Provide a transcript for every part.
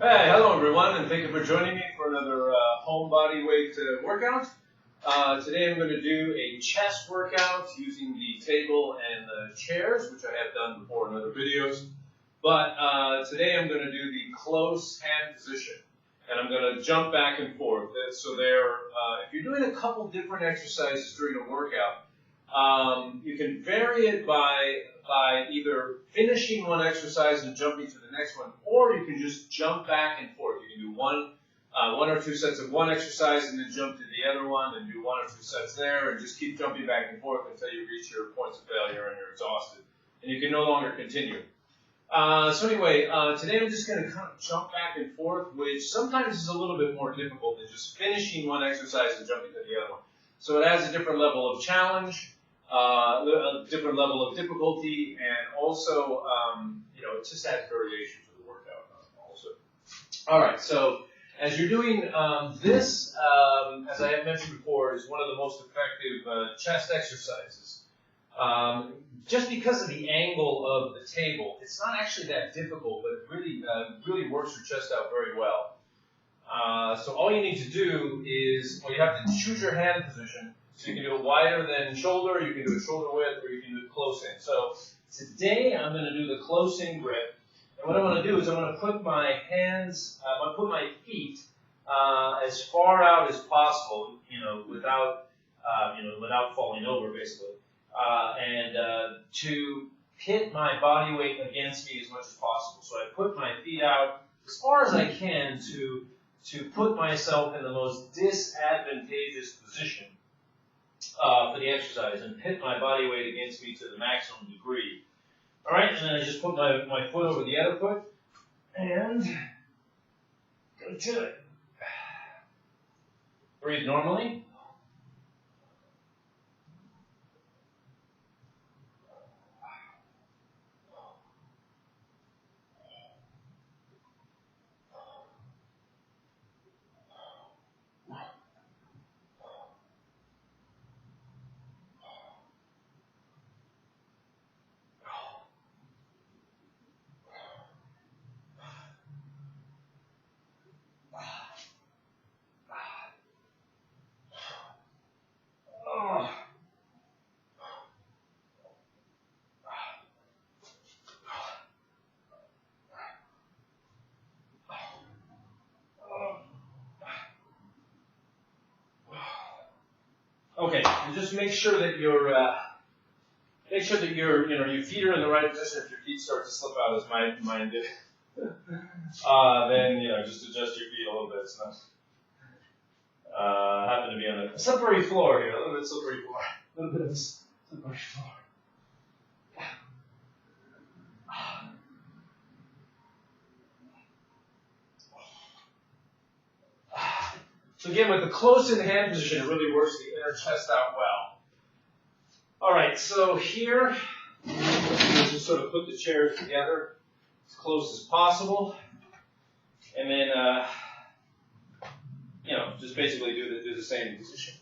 Hey, hello everyone, and thank you for joining me for another home body weight workout. Today I'm going to do a chest workout using the table and the chairs, which I have done before in other videos. But today I'm going to do the close hand position, and I'm going to jump back and forth. So if you're doing a couple different exercises during a workout, you can vary it by either finishing one exercise and jumping to the next one, or you can just jump back and forth. You can do one or two sets of one exercise and then jump to the other one and do one or two sets there and just keep jumping back and forth until you reach your points of failure and you're exhausted and you can no longer continue. So anyway, today I'm just going to kind of jump back and forth, which sometimes is a little bit more difficult than just finishing one exercise and jumping to the other one. So it adds a different level of challenge, a different level of difficulty, and also, it just adds variation to the workout also. All right, so as you're doing this, as I have mentioned before, is one of the most effective chest exercises. Just because of the angle of the table, it's not actually that difficult, but it really works your chest out very well. So all you need to do is, you have to choose your hand position. So you can do it wider than shoulder, you can do it shoulder width, or you can do it close in. So today I'm going to do the close in grip. And what I want to do is I'm going to put my hands, I'm going to put my feet as far out as possible, without falling over, basically. And to pit my body weight against me as much as possible. So I put my feet out as far as I can to put myself in the most disadvantageous position for the exercise and pit my body weight against me to the maximum degree. All right, and then I just put my foot over the other foot and go to it. Breathe normally. Okay, and just make sure that your feet are in the right position. If your feet start to slip out, as mine did, then just adjust your feet a little bit. It's not happen to be on a slippery floor here, a little bit slippery floor, a little bit of slippery floor. So again, with the close-in hand position, it really works the inner chest out well. All right, so here, let's just sort of put the chairs together as close as possible, and then, just basically do the same position.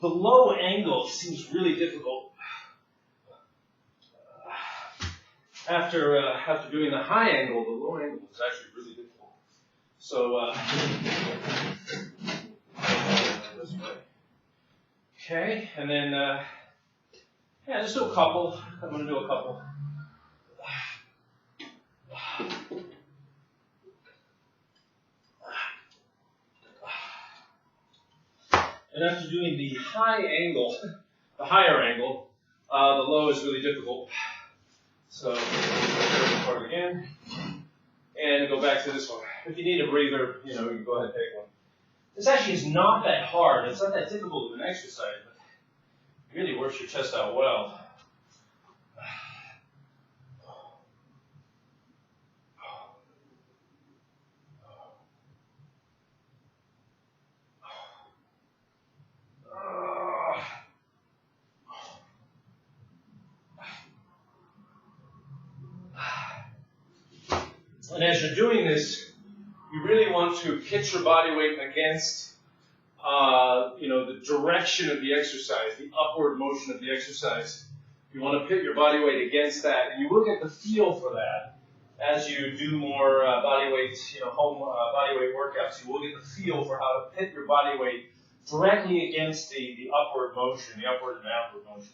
The low angle seems really difficult. After doing the high angle, the low angle is actually really difficult. So, this way. Okay, and then, just do a couple. I'm going to do a couple. And after doing the high angle, the higher angle, the low is really difficult. So, first part again, and go back to this one. If you need a breather, you can go ahead and take one. This actually is not that hard. It's not that difficult of an exercise, but it really works your chest out well. And as you're doing this, you really want to pitch your body weight against, the the direction of the exercise, the upward motion of the exercise. You want to pit your body weight against that, and you will get the feel for that as you do more body weight, home body weight workouts. You will get the feel for how to pit your body weight directly against the upward motion, the upward and downward motion.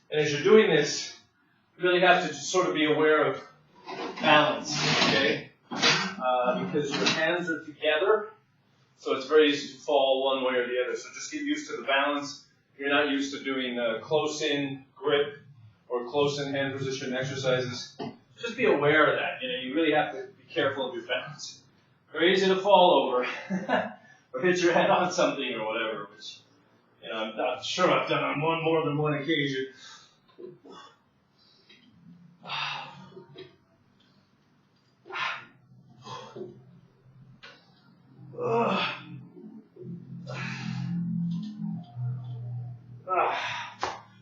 And as you're doing this, you really have to just sort of be aware of balance, okay? Because your hands are together, so it's very easy to fall one way or the other. So just get used to the balance. If you're not used to doing close-in grip or close-in hand position exercises, just be aware of that. You really have to be careful of your balance. Very easy to fall over or hit your head on something or whatever, which I'm not sure I've done on more than one occasion.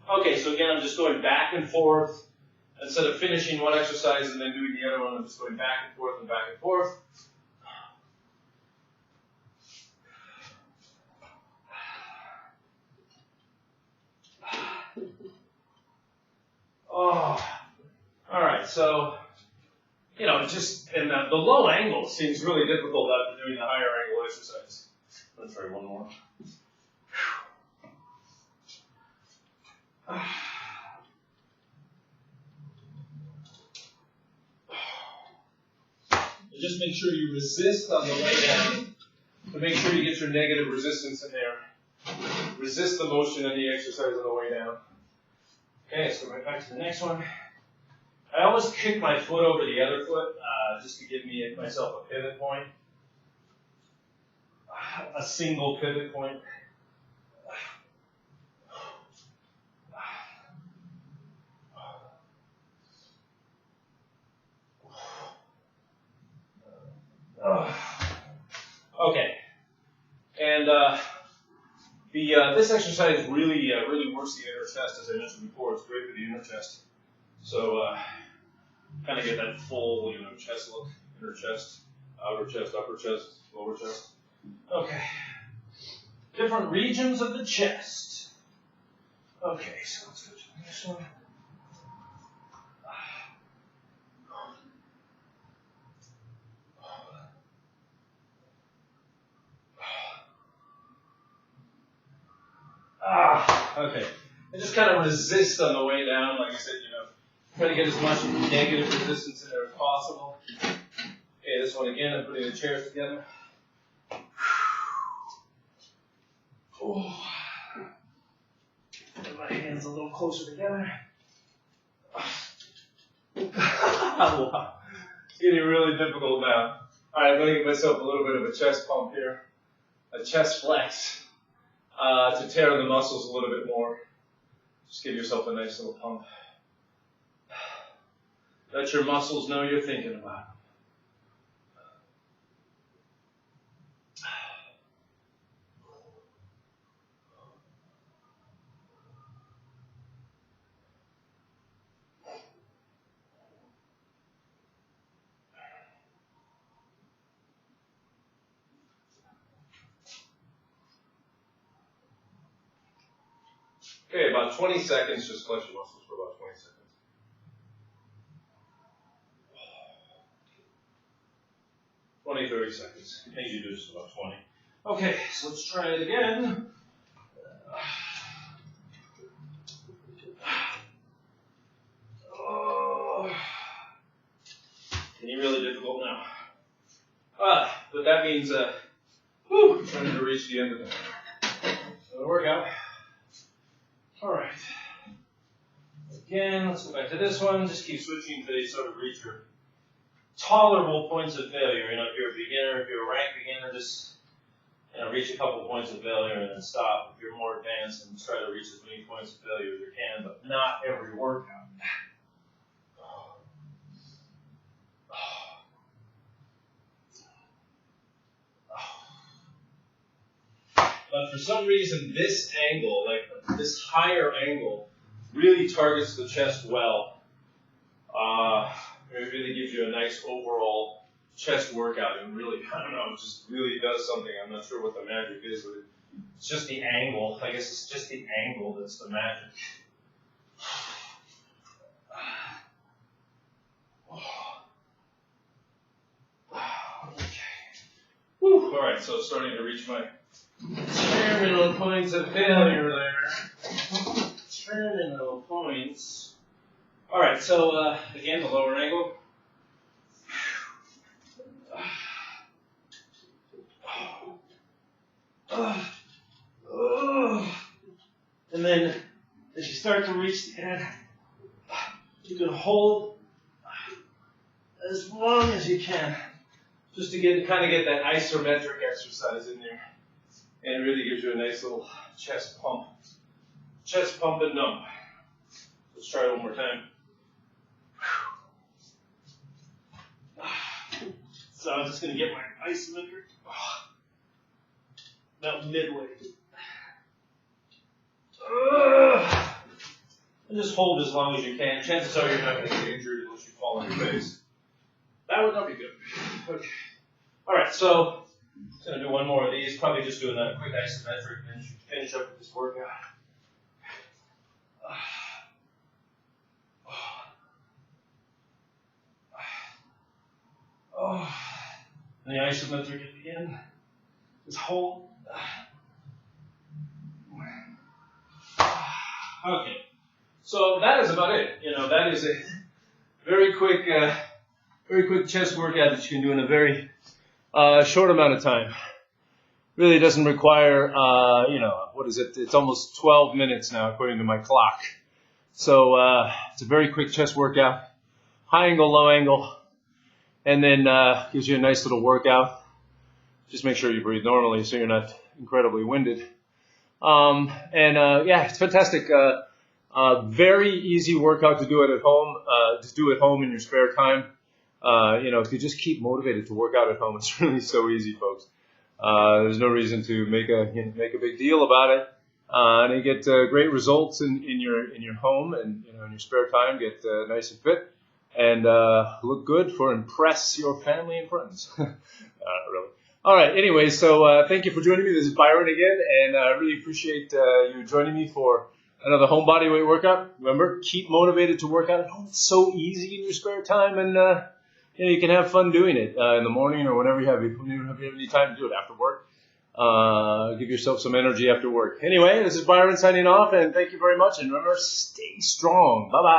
Okay, so again, I'm just going back and forth. Instead of finishing one exercise and then doing the other one, I'm just going back and forth and back and forth. Oh, all right, so, and the low angle seems really difficult after doing the higher angle exercise. Let's try one more. Just make sure you resist on the way down. So make sure you get your negative resistance in there. Resist the motion of the exercise on the way down. Okay, let's go right back to the next one. I always kick my foot over the other foot just to give myself a pivot point. A single pivot point. Okay, and this exercise really works the inner chest, as I mentioned before. It's great for the inner chest. So kind of get that full, chest look, inner chest, outer chest, upper chest, lower chest. Okay, different regions of the chest. Okay, so let's go to the next one. Okay. And just kind of resist on the way down, like I said, try to get as much negative resistance in there as possible. Okay, this one again, I'm putting the chairs together. Oh. Get my hands a little closer together. Wow. It's getting really difficult now. Alright, I'm going to give myself a little bit of a chest pump here. A chest flex. To tear the muscles a little bit more. Just give yourself a nice little pump. Let your muscles know you're thinking about them. Okay, about 20 seconds, just flex your muscles for about 20 seconds. 20, 30 seconds. I think you do just about 20. Okay, so let's try it again. Oh, getting really difficult now. But that means, trying to reach the end of the workout. All right. Again, let's go back to this one. Just keep switching until you sort of reach your tolerable points of failure. If you're a beginner, if you're a rank beginner, just reach a couple points of failure and then stop. If you're more advanced, and try to reach as many points of failure as you can, but not every workout. But for some reason, this angle, like this higher angle, really targets the chest well. It really gives you a nice overall chest workout, and really, I don't know, it just really does something. I'm not sure what the magic is, but it's just the angle. I guess it's just the angle that's the magic. Okay. Whew. All right, so starting to reach my terminal points of failure there. Terminal points. All right, so again, the lower angle. And then as you start to reach the end, you can hold as long as you can, just to kind of get that isometric exercise in there. And it really gives you a nice little chest pump. Chest pump and numb. Let's try it one more time. So I'm just going to get my isometric about midway. And just hold as long as you can. Chances are you're not going to get injured unless you fall on your face. That would not be good. Okay. All right, so I'm going to do one more of these. Probably just do a quick isometric and then finish up with this workout. And the isometric at the end. Just hold. Okay. So that is about it. You know, that is a very quick chest workout that you can do in a very short amount of time. Really doesn't require, what is it? It's almost 12 minutes now, according to my clock. So it's a very quick chest workout. High angle, low angle. And then gives you a nice little workout. Just make sure you breathe normally so you're not incredibly winded. Yeah, it's fantastic. Very easy workout to do it at home. Just do it at home in your spare time. If you just keep motivated to work out at home, it's really so easy, folks. There's no reason to make a big deal about it. And you get great results in your home and in your spare time. Get nice and fit. And look good for impress your family and friends. Really. All right. Anyway, so thank you for joining me. This is Byron again, and I really appreciate you joining me for another home body weight workout. Remember, keep motivated to work out at home. It's so easy in your spare time, and you can have fun doing it in the morning or whenever you have any time to do it after work. Give yourself some energy after work. Anyway, this is Byron signing off, and thank you very much. And remember, stay strong. Bye-bye.